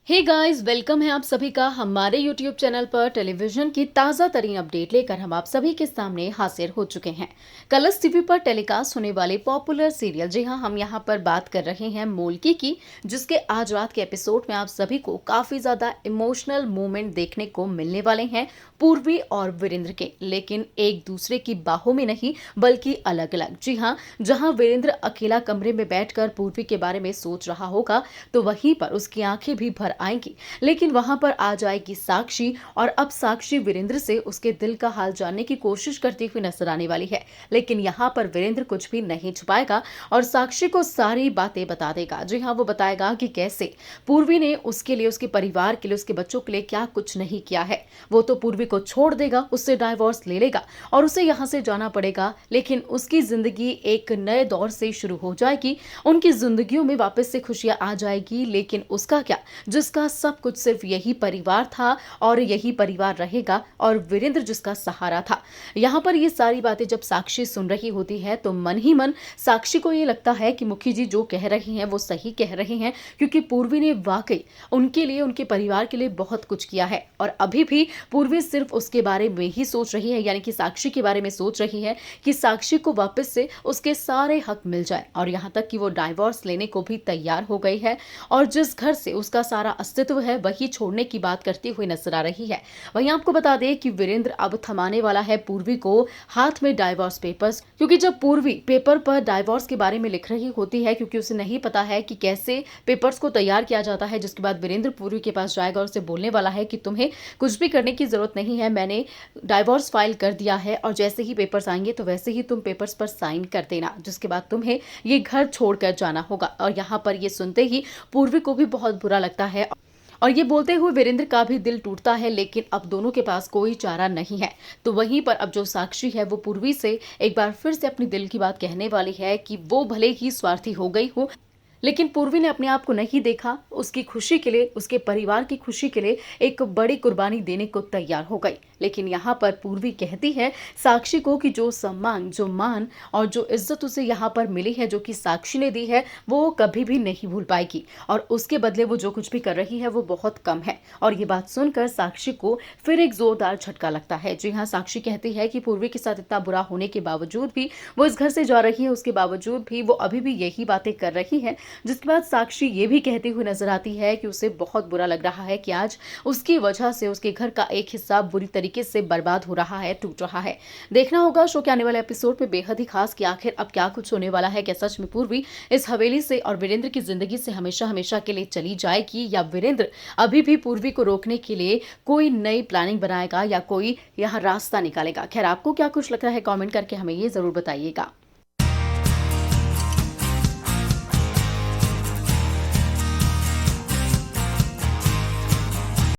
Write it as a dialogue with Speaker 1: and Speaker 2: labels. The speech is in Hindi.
Speaker 1: हे गाइस, वेलकम है आप सभी का हमारे यूट्यूब चैनल पर। टेलीविजन की ताज़ा तरीन अपडेट लेकर हम आप सभी के सामने हाजिर हो चुके हैं। कलर्स टीवी पर टेलीकास्ट होने वाले पॉपुलर सीरियल, जी हां, हम यहां पर बात कर रहे हैं मोल्की की, जिसके आज रात के एपिसोड में आप सभी को काफ़ी ज़्यादा इमोशनल मोमेंट देखने को मिलने वाले हैं पूर्वी और वीरेंद्र के, लेकिन एक दूसरे की बाहों में नहीं बल्कि अलग अलग। जी हाँ, जहाँ वीरेंद्र अकेला कमरे में बैठकर पूर्वी के बारे में सोच रहा होगा, तो वहीं पर उसकी आंखें भी भर आएंगी। लेकिन वहां पर आ जाएगी साक्षी, और अब साक्षी वीरेंद्र से उसके दिल का हाल जानने की कोशिश करती हुई नजर आने वाली है। लेकिन यहाँ पर वीरेंद्र कुछ भी नहीं छुपाएगा और साक्षी को सारी बातें बता देगा। जी हाँ, वो बताएगा कि कैसे पूर्वी ने उसके लिए, उसके परिवार के लिए, उसके बच्चों के लिए क्या कुछ नहीं किया है। वो तो पूर्वी को छोड़ देगा, उससे डाइवोर्स ले लेगा और उसे यहाँ से जाना पड़ेगा। लेकिन उसकी जिंदगी एक नए दौर से शुरू हो जाएगी, उनकी जिंदगियों में वापस से खुशियां आ जाएगी। लेकिन उसका क्या, जिसका सब कुछ सिर्फ यही परिवार था और यही परिवार रहेगा, और वीरेंद्र जिसका सहारा था। यहाँ पर ये सारी बातें जब साक्षी सुन रही होती है तो मन ही मन साक्षी को ये लगता है कि मुखी जी जो कह रहे हैं वो सही कह रहे हैं, क्योंकि पूर्वी ने वाकई उनके लिए, उनके परिवार के लिए बहुत कुछ किया है। और अभी भी पूर्वी सिर्फ उसके बारे में ही सोच रही है, यानी कि साक्षी के बारे में सोच रही है कि साक्षी को वापस से उसके सारे हक मिल जाए। और यहाँ तक कि वो डाइवोर्स लेने को भी तैयार हो गई है और जिस घर से उसका सारा अस्तित्व है वही छोड़ने की बात करती हुई नजर आ रही है। वहीं आपको बता दें कि वीरेंद्र अब थमाने वाला है पूर्वी को हाथ में डाइवोर्स पेपर्स, क्योंकि जब पूर्वी पेपर पर डाइवोर्स के बारे में लिख रही होती है, क्योंकि उसे नहीं पता है कि कैसे पेपर्स को तैयार किया जाता है, जिसके बाद वीरेंद्र पूर्वी के पास जाएगा और उसे बोलने वाला है कि तुम्हें कुछ भी करने की जरूरत नहीं है, मैंने डाइवोर्स फाइल कर दिया है और जैसे ही पेपर्स आएंगे तो वैसे ही तुम पेपर्स पर साइन कर देना, जिसके बाद तुम्हें ये घर छोड़कर जाना होगा। और यहाँ पर ये सुनते ही पूर्वी को भी बहुत बुरा लगता है और ये बोलते हुए वीरेंद्र का भी दिल टूटता है। लेकिन अब दोनों के पास कोई चारा नहीं है। तो वहीं पर अब जो साक्षी है वो पूर्वी से एक बार फिर से अपनी दिल की बात कहने वाली है कि वो भले ही स्वार्थी हो गई हो, लेकिन पूर्वी ने अपने आप को नहीं देखा, उसकी खुशी के लिए, उसके परिवार की खुशी के लिए एक बड़ी कुर्बानी देने को तैयार हो गई। लेकिन यहाँ पर पूर्वी कहती है साक्षी को कि जो सम्मान, जो मान और जो इज्जत उसे यहाँ पर मिली है, जो कि साक्षी ने दी है, वो कभी भी नहीं भूल पाएगी। और उसके बदले वो जो कुछ भी कर रही है वो बहुत कम है। और ये बात सुनकर साक्षी को फिर एक जोरदार झटका लगता है। जी हाँ, साक्षी कहती है कि पूर्वी के साथ इतना बुरा होने के बावजूद भी वो इस घर से जा रही है, उसके बावजूद भी वो अभी भी यही बातें कर रही है। जिसके बाद साक्षी ये भी कहती हुई नजर आती है कि उसे बहुत बुरा लग रहा है कि आज उसकी वजह से उसके घर का एक हिस्सा बुरी तरीके से बर्बाद हो रहा है, टूट रहा है। देखना होगा शो के आने वाले एपिसोड में बेहद ही खास कि आखिर अब क्या कुछ होने वाला है। क्या सच में पूर्वी इस हवेली से और वीरेंद्र की जिंदगी से हमेशा हमेशा के लिए चली जाएगी, या वीरेंद्र अभी भी पूर्वी को रोकने के लिए कोई नई प्लानिंग बनाएगा या कोई यहाँ रास्ता निकालेगा। खैर, आपको क्या कुछ लग रहा है, कमेंट करके हमें ये जरूर बताइएगा।